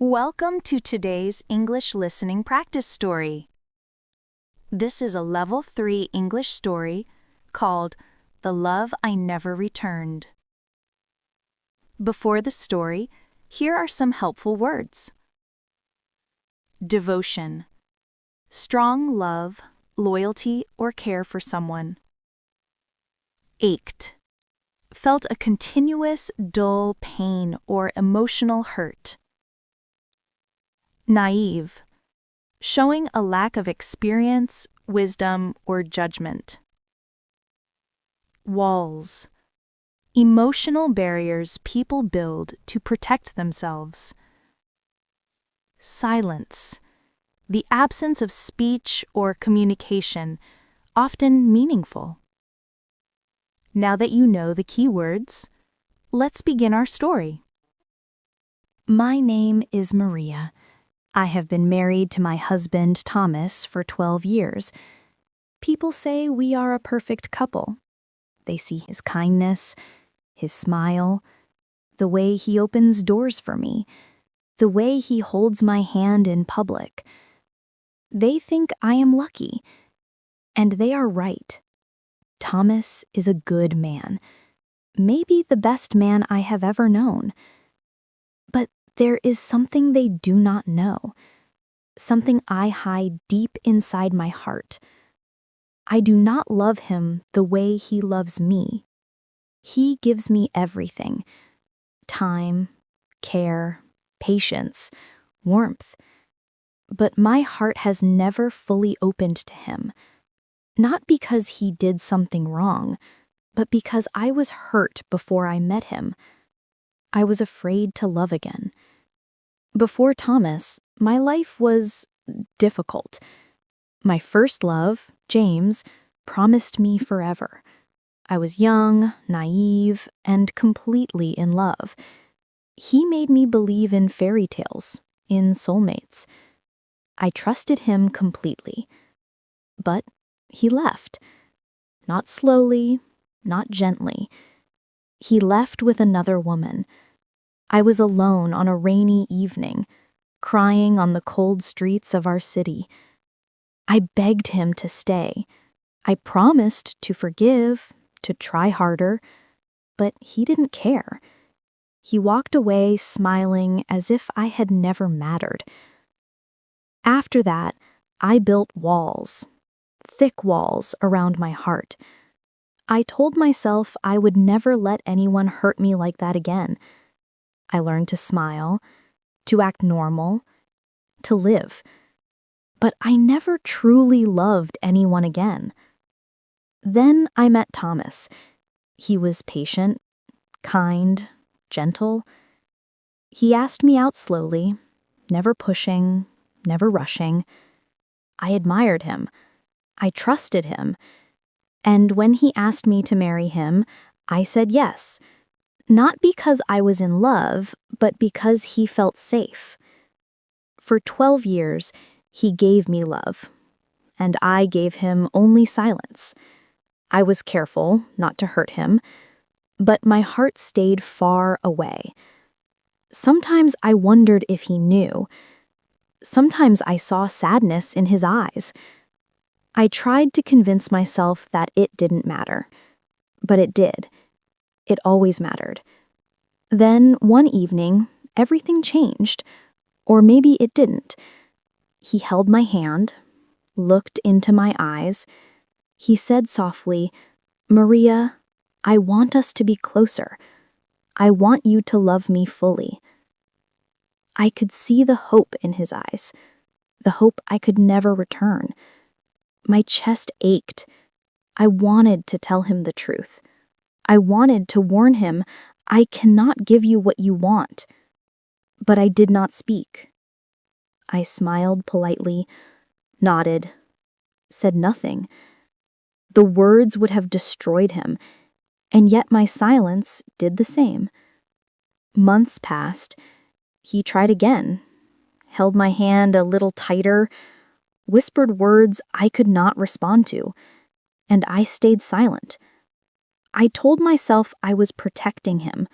Welcome to today's English listening practice story. This is a Level 3 English story called The Love I Never Returned. Before the story, here are some helpful words. Devotion. Strong love, loyalty, or care for someone. Ached. Felt a continuous, dull pain or emotional hurt. Naive. Showing a lack of experience, wisdom, or judgment. Walls. Emotional barriers people build to protect themselves. Silence. The absence of speech or communication, often meaningful. Now that you know the key words, let's begin our story. My name is Maria. I have been married to my husband, Thomas, for 12 years. People say we are a perfect couple. They see his kindness, his smile, the way he opens doors for me, the way he holds my hand in public. They think I am lucky, and they are right. Thomas is a good man, maybe the best man I have ever known. But there is something they do not know, something I hide deep inside my heart. I do not love him the way he loves me. He gives me everything: time, care, patience, warmth. But my heart has never fully opened to him, not because he did something wrong, but because I was hurt before I met him. I was afraid to love again. Before Thomas, my life was difficult. My first love, James, promised me forever. I was young, naive, and completely in love. He made me believe in fairy tales, in soulmates. I trusted him completely. But he left. Not slowly, not gently. He left with another woman. I was alone on a rainy evening, crying on the cold streets of our city. I begged him to stay. I promised to forgive, to try harder, but he didn't care. He walked away smiling as if I had never mattered. After that, I built walls, thick walls around my heart. I told myself I would never let anyone hurt me like that again. I learned to smile, to act normal, to live. But I never truly loved anyone again. Then I met Thomas. He was patient, kind, gentle. He asked me out slowly, never pushing, never rushing. I admired him. I trusted him. And when he asked me to marry him, I said yes. Not because I was in love, but because he felt safe. For 12 years, he gave me love, and I gave him only silence. I was careful not to hurt him, but my heart stayed far away. Sometimes I wondered if he knew. Sometimes I saw sadness in his eyes. I tried to convince myself that it didn't matter, but it did. It always mattered. Then, one evening, everything changed. Or maybe it didn't. He held my hand, looked into my eyes. He said softly, "Maria, I want us to be closer. I want you to love me fully." I could see the hope in his eyes, the hope I could never return. My chest ached. I wanted to tell him the truth. I wanted to warn him, I cannot give you what you want. But I did not speak. I smiled politely, nodded, said nothing. The words would have destroyed him, and yet my silence did the same. Months passed. He tried again, held my hand a little tighter, whispered words I could not respond to, and I stayed silent. I told myself I was protecting him,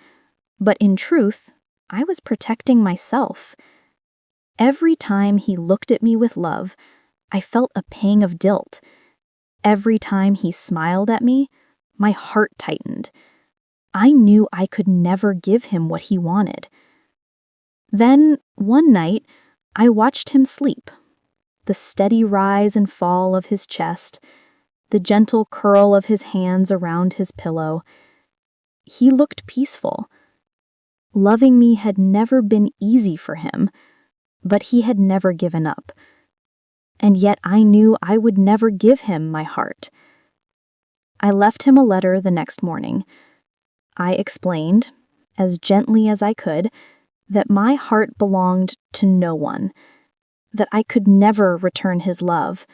but in truth, I was protecting myself. Every time he looked at me with love, I felt a pang of guilt. Every time he smiled at me, my heart tightened. I knew I could never give him what he wanted. Then, one night, I watched him sleep. The steady rise and fall of his chest, the gentle curl of his hands around his pillow. He looked peaceful. Loving me had never been easy for him, but he had never given up. And yet I knew I would never give him my heart. I left him a letter the next morning. I explained, as gently as I could, that my heart belonged to no one, that I could never return his love.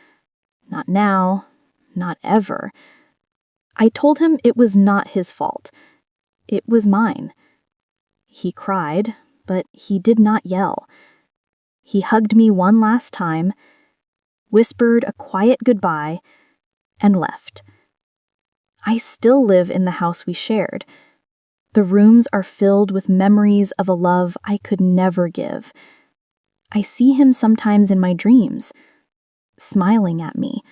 Not now, not ever. I told him it was not his fault. It was mine. He cried, but he did not yell. He hugged me one last time, whispered a quiet goodbye, and left. I still live in the house we shared. The rooms are filled with memories of a love I could never give. I see him sometimes in my dreams, smiling at me,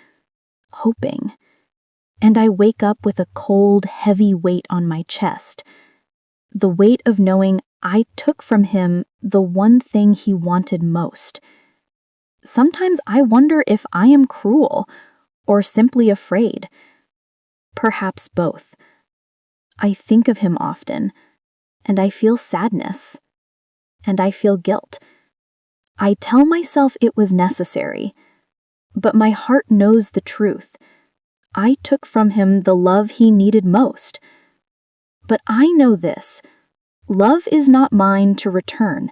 hoping, and I wake up with a cold, heavy weight on my chest, the weight of knowing I took from him the one thing he wanted most. Sometimes I wonder if I am cruel or simply afraid. Perhaps both. I think of him often, and I feel sadness, and I feel guilt. I tell myself it was necessary, but my heart knows the truth. I took from him the love he needed most. But I know this: love is not mine to return,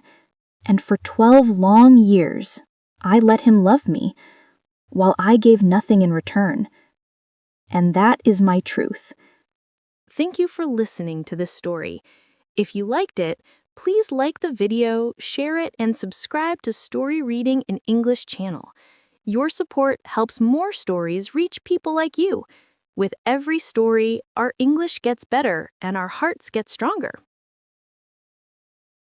and for 12 long years, I let him love me, while I gave nothing in return. And that is my truth. Thank you for listening to this story. If you liked it, please like the video, share it, and subscribe to Story Reading in English channel. Your support helps more stories reach people like you. With every story, our English gets better and our hearts get stronger.